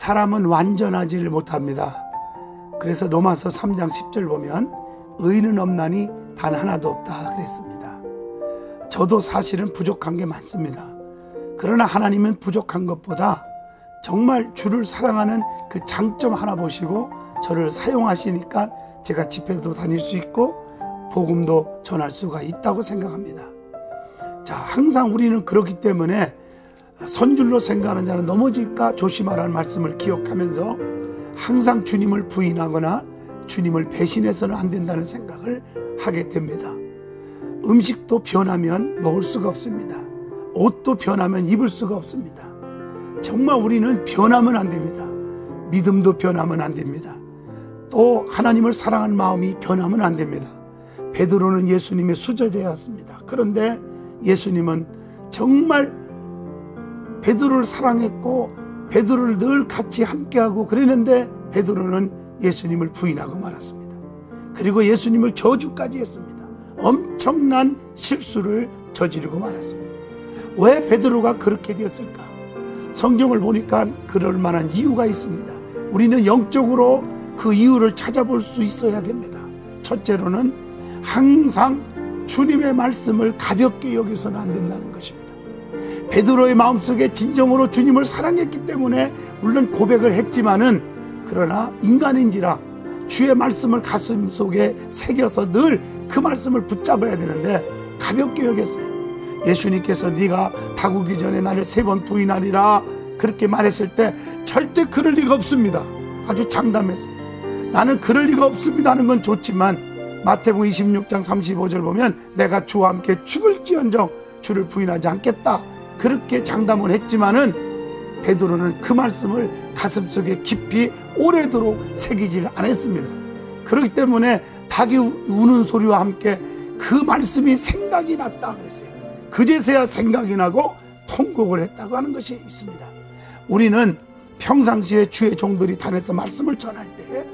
사람은 완전하지를 못합니다. 그래서 로마서 3장 10절 보면 의인은 없나니 단 하나도 없다 그랬습니다. 저도 사실은 부족한 게 많습니다. 그러나 하나님은 부족한 것보다 정말 주를 사랑하는 그 장점 하나 보시고 저를 사용하시니까 제가 집회도 다닐 수 있고 복음도 전할 수가 있다고 생각합니다. 자, 항상 우리는 그렇기 때문에 선줄로 생각하는 자는 넘어질까 조심하라는 말씀을 기억하면서 항상 주님을 부인하거나 주님을 배신해서는 안 된다는 생각을 하게 됩니다. 음식도 변하면 먹을 수가 없습니다. 옷도 변하면 입을 수가 없습니다. 정말 우리는 변하면 안 됩니다. 믿음도 변하면 안 됩니다. 또 하나님을 사랑하는 마음이 변하면 안 됩니다. 베드로는 예수님의 수제자였습니다. 그런데 예수님은 정말 베드로를 사랑했고 베드로를 늘 같이 함께하고 그랬는데 베드로는 예수님을 부인하고 말았습니다. 그리고 예수님을 저주까지 했습니다. 엄청난 실수를 저지르고 말았습니다. 왜 베드로가 그렇게 되었을까? 성경을 보니까 그럴 만한 이유가 있습니다. 우리는 영적으로 그 이유를 찾아볼 수 있어야 됩니다. 첫째로는 항상 주님의 말씀을 가볍게 여기서는 안 된다는 것입니다. 베드로의 마음속에 진정으로 주님을 사랑했기 때문에 물론 고백을 했지만은 그러나 인간인지라 주의 말씀을 가슴 속에 새겨서 늘 그 말씀을 붙잡아야 되는데 가볍게 여겼어요. 예수님께서 네가 다구기 전에 나를 3번 부인하리라 그렇게 말했을 때 절대 그럴 리가 없습니다. 아주 장담했어요. 나는 그럴 리가 없습니다 하는 건 좋지만 마태복음 26장 35절 보면 내가 주와 함께 죽을지언정 주를 부인하지 않겠다 그렇게 장담을 했지만은 베드로는 그 말씀을 가슴속에 깊이 오래도록 새기질 않았습니다. 그렇기 때문에 닭이 우는 소리와 함께 그 말씀이 생각이 났다 그랬어요. 그제서야 생각이 나고 통곡을 했다고 하는 것이 있습니다. 우리는 평상시에 주의 종들이 단에서 말씀을 전할 때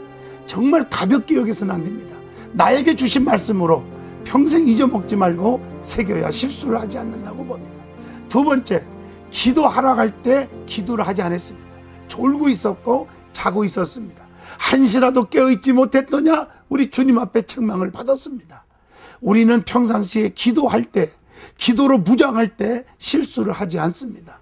정말 가볍게 여기서는 안 됩니다. 나에게 주신 말씀으로 평생 잊어먹지 말고 새겨야 실수를 하지 않는다고 봅니다. 두 번째, 기도하러 갈 때 기도를 하지 않았습니다. 졸고 있었고 자고 있었습니다. 한시라도 깨어있지 못했더냐 우리 주님 앞에 책망을 받았습니다. 우리는 평상시에 기도할 때 기도로 무장할 때 실수를 하지 않습니다.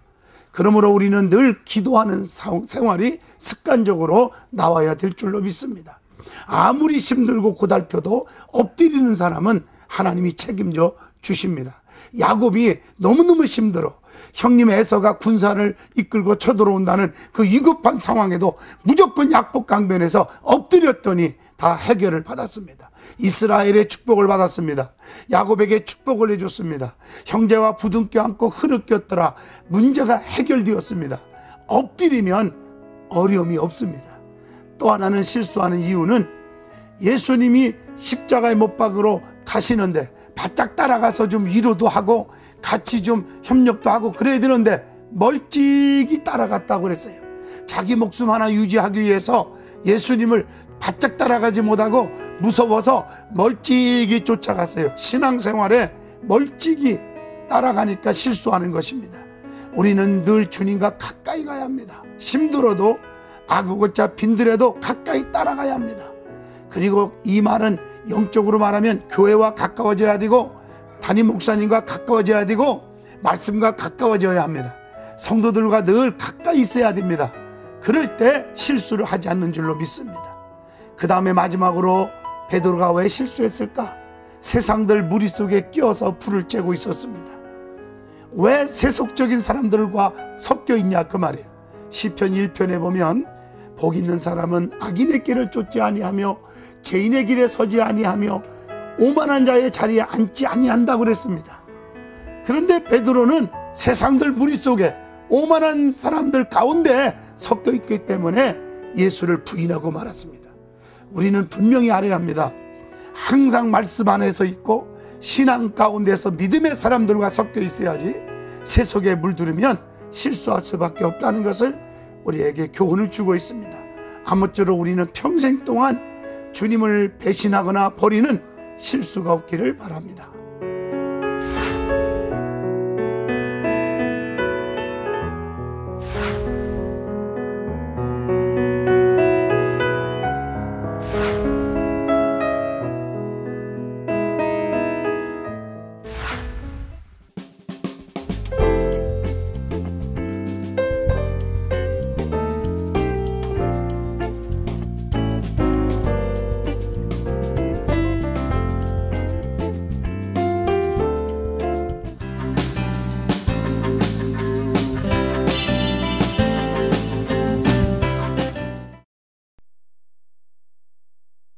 그러므로 우리는 늘 기도하는 생활이 습관적으로 나와야 될 줄로 믿습니다. 아무리 힘들고 고달펴도 엎드리는 사람은 하나님이 책임져 주십니다. 야곱이 너무너무 힘들어 형님 에서가 군사를 이끌고 쳐들어온다는 그 위급한 상황에도 무조건 약복강변에서 엎드렸더니 다 해결을 받았습니다. 이스라엘의 축복을 받았습니다. 야곱에게 축복을 해줬습니다. 형제와 부둥켜 안고 흐느꼈더라. 문제가 해결되었습니다. 엎드리면 어려움이 없습니다. 또 하나는 실수하는 이유는 예수님이 십자가의 못박으로 가시는데 바짝 따라가서 좀 위로도 하고 같이 좀 협력도 하고 그래야 되는데 멀찍이 따라갔다고 그랬어요. 자기 목숨 하나 유지하기 위해서 예수님을 바짝 따라가지 못하고 무서워서 멀찍이 쫓아갔어요. 신앙생활에 멀찍이 따라가니까 실수하는 것입니다. 우리는 늘 주님과 가까이 가야 합니다. 힘들어도 아구고자 빈들에도 가까이 따라가야 합니다. 그리고 이 말은 영적으로 말하면 교회와 가까워져야 되고 담임 목사님과 가까워져야 되고 말씀과 가까워져야 합니다. 성도들과 늘 가까이 있어야 됩니다. 그럴 때 실수를 하지 않는 줄로 믿습니다. 그 다음에 마지막으로 베드로가 왜 실수했을까? 세상들 무리 속에 끼어서 불을 쬐고 있었습니다. 왜 세속적인 사람들과 섞여 있냐 그 말이에요. 시편 1편에 보면 복 있는 사람은 악인의 길을 쫓지 아니하며 죄인의 길에 서지 아니하며 오만한 자의 자리에 앉지 아니한다고 그랬습니다. 그런데 베드로는 세상들 무리 속에 오만한 사람들 가운데 섞여 있기 때문에 예수를 부인하고 말았습니다. 우리는 분명히 알아야 합니다. 항상 말씀 안에서 있고 신앙 가운데서 믿음의 사람들과 섞여 있어야지 세속에 물들으면 실수할 수밖에 없다는 것을 우리에게 교훈을 주고 있습니다. 아무쪼록 우리는 평생 동안 주님을 배신하거나 버리는 실수가 없기를 바랍니다.